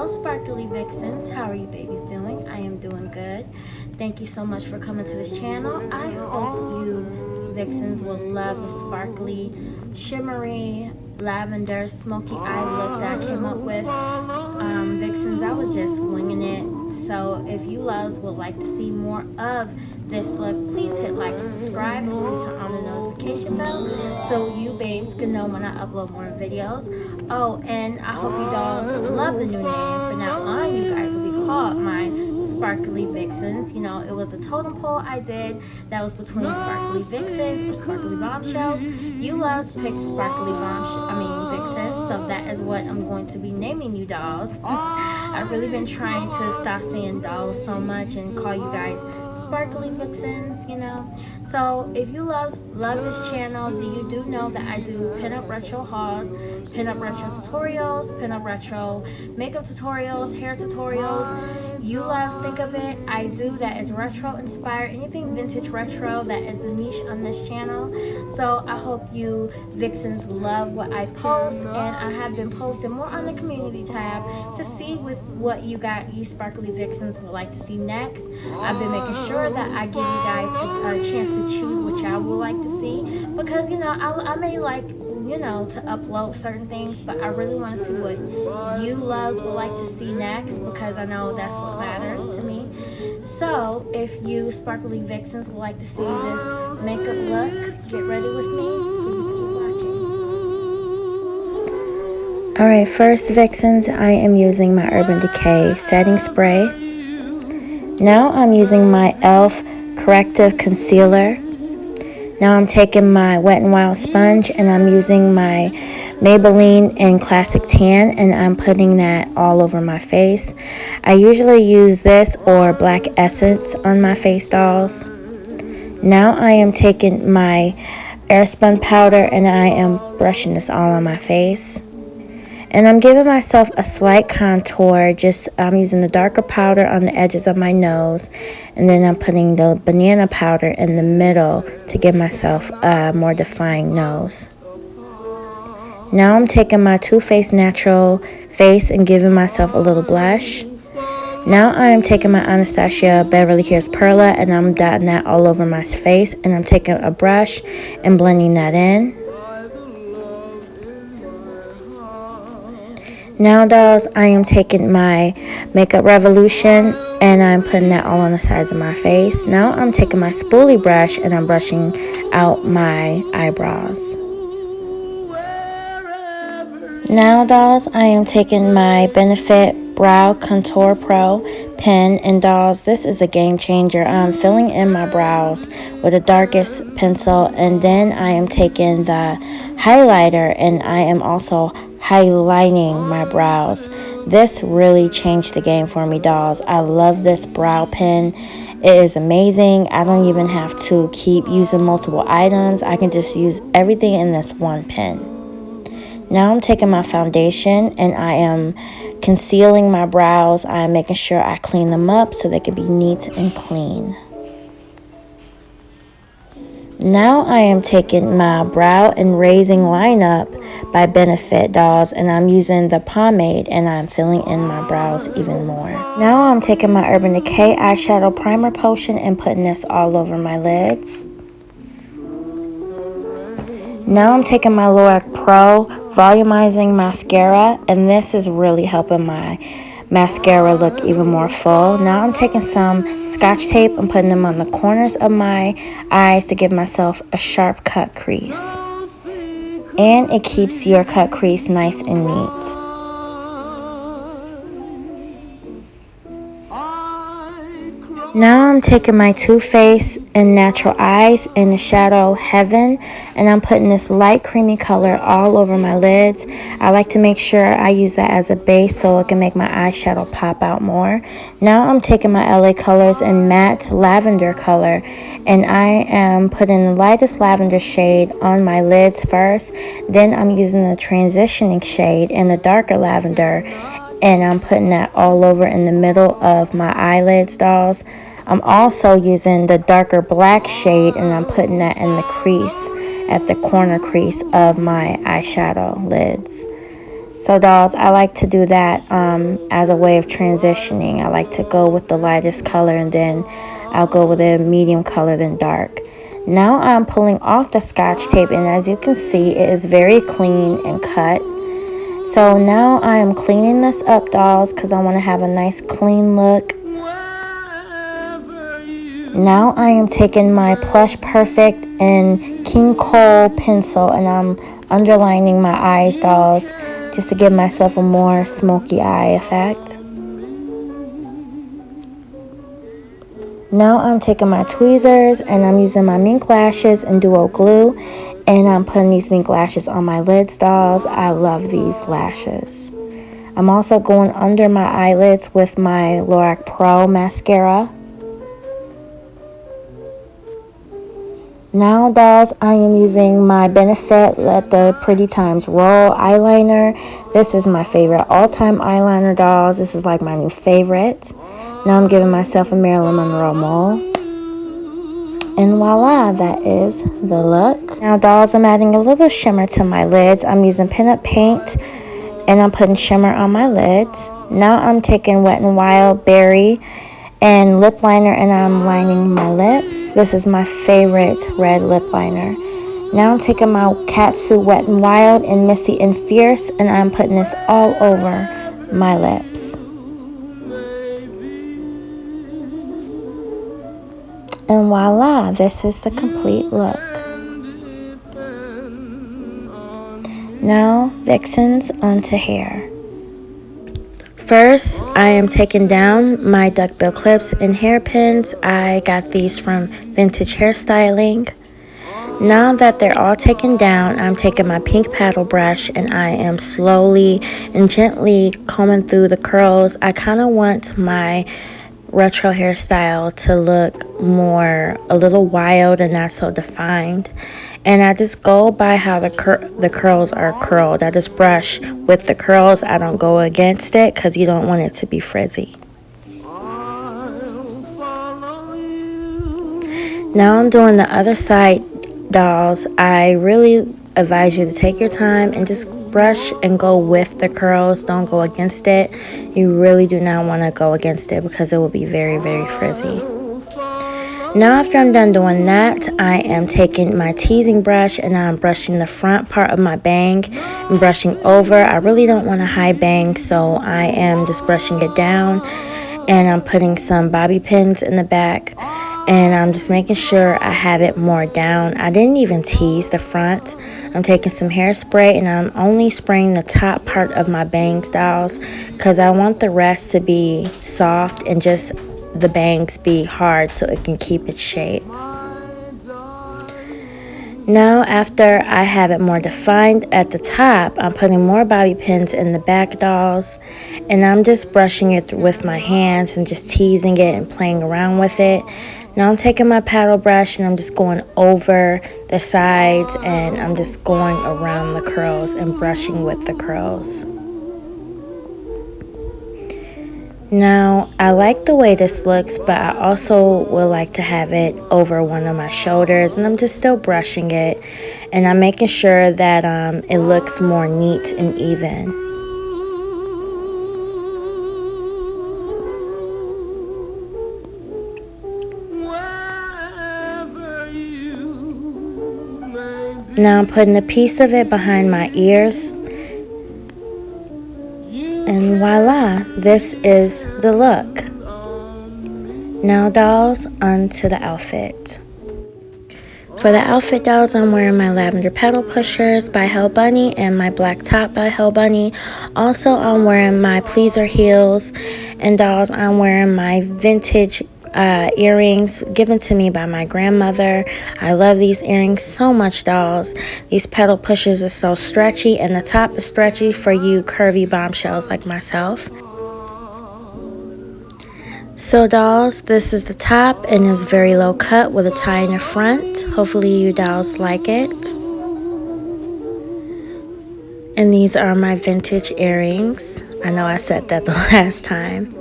Hello sparkly vixens, how are you babies doing? I am doing good. Thank you so much for coming to this channel. I hope you vixens will love the sparkly, shimmery, lavender, smoky eye look that I came up with. Vixens, I was just winging it. So if you loves would like to see more of this look, please hit like and subscribe, and please turn on the notification bell so you babes can know when I upload more videos. Oh, and I hope you dolls love the new name. From now on, you guys will be called my sparkly vixens. You know, it was a totem pole I did that was between sparkly vixens or sparkly bombshells. You loves picked sparkly vixens, so that is what I'm going to be naming you dolls. I've really been trying to stop saying dolls so much and call you guys sparkly vixens, you know. So if you love this channel, you do know that I do pinup retro hauls, pinup retro tutorials, pinup retro makeup tutorials, hair tutorials. You loves think of it, I do that is retro inspired, anything vintage retro, that is the niche on this channel. So I hope you vixens love what I post, and I have been posting more on the community tab to see with what you sparkly vixens would like to see next. I've been making sure that I give you guys a chance to choose what y'all would like to see, because you know I may like, you know, to upload certain things, but I really want to see what you loves would like to see next, because I know that's what matters to me. So if you sparkly vixens would like to see this makeup look, get ready with me. Please keep watching. Alright, first vixens, I am using my Urban Decay setting spray. Now I'm using my e.l.f. corrective concealer. Now I'm taking my Wet n Wild sponge, and I'm using my Maybelline in Classic Tan, and I'm putting that all over my face. I usually use this or Black Essence on my face dolls. Now I am taking my airspun powder, and I am brushing this all on my face. And I'm giving myself a slight contour. I'm using the darker powder on the edges of my nose, and then I'm putting the banana powder in the middle to give myself a more defined nose. Now I'm taking my Too Faced Natural Face and giving myself a little blush. Now I am taking my Anastasia Beverly Hills Perla, and I'm dotting that all over my face, and I'm taking a brush and blending that in. Now dolls, I am taking my Makeup Revolution, and I'm putting that all on the sides of my face. Now I'm taking my spoolie brush, and I'm brushing out my eyebrows. Now dolls, I am taking my Benefit Brow Contour Pro pen, and dolls, this is a game changer. I'm filling in my brows with the darkest pencil, and then I am taking the highlighter, and I am also highlighting my brows. This really changed the game for me dolls. I love this brow pen. It is amazing. I don't even have to keep using multiple items. I can just use everything in this one pen. Now I'm taking my foundation, and I am concealing my brows. I'm making sure I clean them up so they can be neat and clean. Now I am taking my Brow and Raising Lineup by Benefit dolls, and I'm using the pomade, and I'm filling in my brows even more. Now I'm taking my Urban Decay eyeshadow primer potion and putting this all over my lids. Now I'm taking my Lorac Pro volumizing mascara, and this is really helping my mascara look even more full. Now I'm taking some Scotch tape and putting them on the corners of my eyes to give myself a sharp cut crease, and it keeps your cut crease nice and neat. Now I'm taking my Too Faced and Natural Eyes in the shadow Heaven, and I'm putting this light creamy color all over my lids. I like to make sure I use that as a base so it can make my eyeshadow pop out more. Now I'm taking my LA Colors in Matte Lavender color, and I am putting the lightest lavender shade on my lids first. Then I'm using the transitioning shade in the darker lavender, and I'm putting that all over in the middle of my eyelids dolls. I'm also using the darker black shade, and I'm putting that in the crease, at the corner crease of my eyeshadow lids. So dolls, I like to do that as a way of transitioning. I like to go with the lightest color and then I'll go with a medium color then dark. Now I'm pulling off the scotch tape, and as you can see, it is very clean and cut. So now I am cleaning this up, dolls, because I want to have a nice clean look. Now I am taking my Plush Perfect and King Cole pencil and I'm underlining my eyes, dolls, just to give myself a more smoky eye effect. Now I'm taking my tweezers and I'm using my mink lashes and duo glue, and I'm putting these mink lashes on my lids, dolls. I love these lashes. I'm also going under my eyelids with my Lorac Pro mascara. Now, dolls, I am using my Benefit Let the Pretty Times Roll eyeliner. This is my favorite all-time eyeliner, dolls. This is like my new favorite. Now I'm giving myself a Marilyn Monroe mole. And voila, that is the look. Now, dolls, I'm adding a little shimmer to my lids. I'm using Pinup paint and I'm putting shimmer on my lids. Now I'm taking Wet n Wild Berry and lip liner and I'm lining my lips. This is my favorite red lip liner. Now I'm taking my Katsu Wet n Wild and Missy and Fierce and I'm putting this all over my lips. And voila, this is the complete look. Now, Vixens onto hair. First, I am taking down my duckbill clips and hairpins. I got these from Vintage Hairstyling. Now that they're all taken down, I'm taking my pink paddle brush and I am slowly and gently combing through the curls. I kind of want my retro hairstyle to look a little wild and not so defined. And I just go by how the curls are curled. I just brush with the curls. I don't go against it because you don't want it to be frizzy. Now I'm doing the other side, dolls. I really advise you to take your time and just brush and go with the curls. Don't go against it. You really do not want to go against it because it will be very, very frizzy. Now after I'm done doing that, I am taking my teasing brush and I'm brushing the front part of my bang and brushing over. I really don't want a high bang, so I am just brushing it down and I'm putting some bobby pins in the back and I'm just making sure I have it more down. I didn't even tease the front. I'm taking some hairspray and I'm only spraying the top part of my bangs, dolls, because I want the rest to be soft and just the bangs be hard so it can keep its shape. Now after I have it more defined at the top, I'm putting more bobby pins in the back, dolls, and I'm just brushing it with my hands and just teasing it and playing around with it. Now I'm taking my paddle brush and I'm just going over the sides and I'm just going around the curls and brushing with the curls. Now, I like the way this looks, but I also would like to have it over one of my shoulders, and I'm just still brushing it, and I'm making sure that it looks more neat and even. Now I'm putting a piece of it behind my ears. And voila, this is the look. Now, dolls, onto the outfit. For the outfit, dolls, I'm wearing my lavender pedal pushers by Hell Bunny and my black top by Hell Bunny. Also, I'm wearing my pleaser heels. And dolls, I'm wearing my vintage earrings given to me by my grandmother. I love these earrings so much, dolls. These pedal pushers are so stretchy and the top is stretchy for you curvy bombshells like myself. So dolls, this is the top and it's very low cut with a tie in the front. Hopefully you dolls like it. And these are my vintage earrings. I know I said that the last time.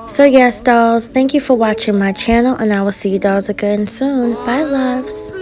So yes, dolls, thank you for watching my channel, and I will see you dolls again soon. Bye, loves.